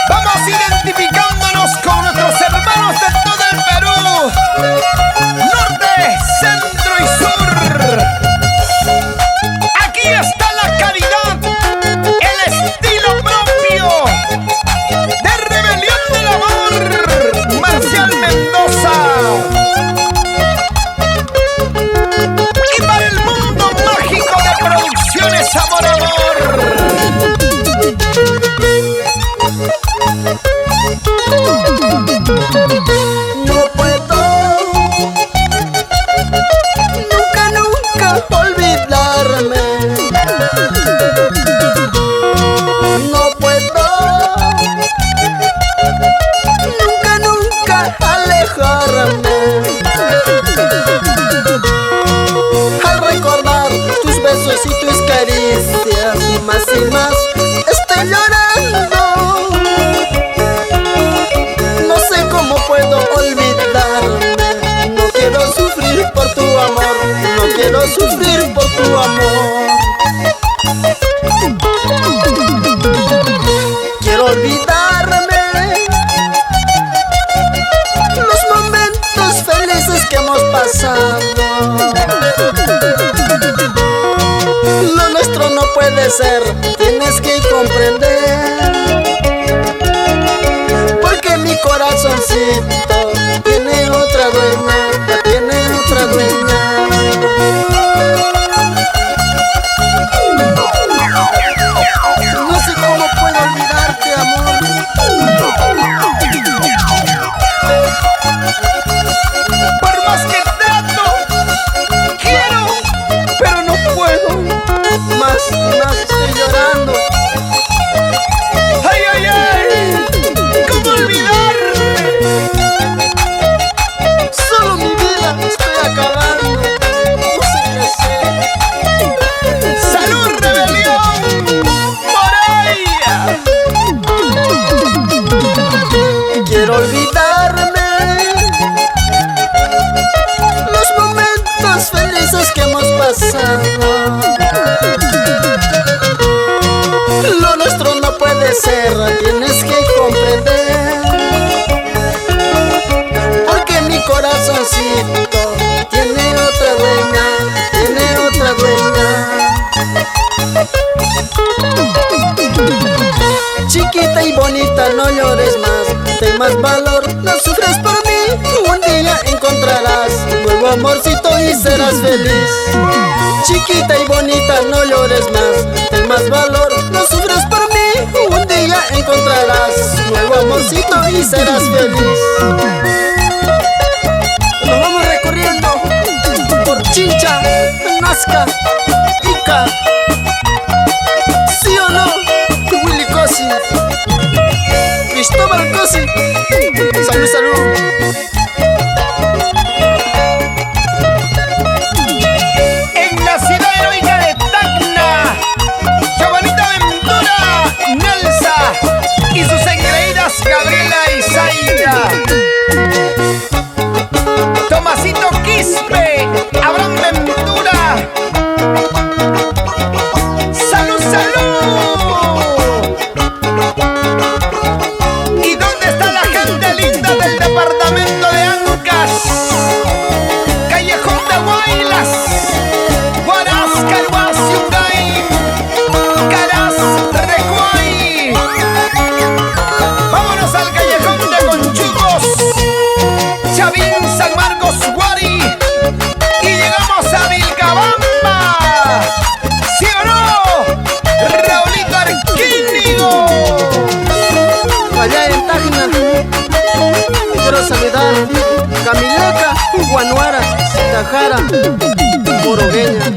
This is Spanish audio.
Vamos identificándonos con nuestros hermanos de todo el Perú, norte, centro y sur. Aquí está la calidad, el estilo propio de Rebelión del Amor, Marcial Mendoza. Y para el mundo mágico de Producciones Amor Amor. No puedo nunca olvidarme. No puedo nunca alejarme. Al recordar tus besos y tus caricias, más y más estoy llorando. No sé cómo puedo olvidarme. No quiero sufrir por tu amor. No quiero sufrir por tu amor. Quiero olvidarme los momentos felices que hemos pasado. Lo nuestro no puede ser, tienes que comprender. Porque mi corazoncito tiene otra dueña, tiene otra dueña. No sé cómo puedo olvidarte, amor. Por más que trato, quiero, pero no puedo. Más estoy llorando. ¡Ay, ay, ay! ¿Cómo olvidarme? Solo mi vida estoy acabando. No sé qué hacer. ¡Salud, Rebelión! ¡Moraya! Quiero olvidarme los momentos felices que hemos pasado. Lo nuestro no puede ser, tienes que comprender. Porque mi corazoncito tiene otra dueña, tiene otra dueña. Chiquita y bonita, no llores más, ten más valor, no sufras por mí. Un día encontrarás nuevo amorcito y serás feliz. Chiquita y bonita, no llores más, ten más valor, no sufras por mí. Un día encontrarás nuevo amorcito y serás feliz. Nos vamos recorriendo por Chincha, Nazca, Ica. ¿Sí o no? Willy Cosi, Cristóbal Cosi. Salud, salud. En la ciudad heroica de Tacna, Giovanita Ventura, Nelsa y sus engreídas Gabriela y Zaira. Tomasito Quispe, Abraham Ventura. ¡Salud, salud! ¿Y dónde está la gente linda del departamento de Ancas? Callejón de Guaylas, Huarasca, Huasiungay, Caras, Recuay. Vámonos al callejón de Conchugos, Chavín, San Marcos, Guari. Y llegamos a Vilcabamba. ¿Sí o no? Raulito Arquínigo. Allá en Tacna quiero saludar Camileca, Guanuara, Tajara, Morogueña.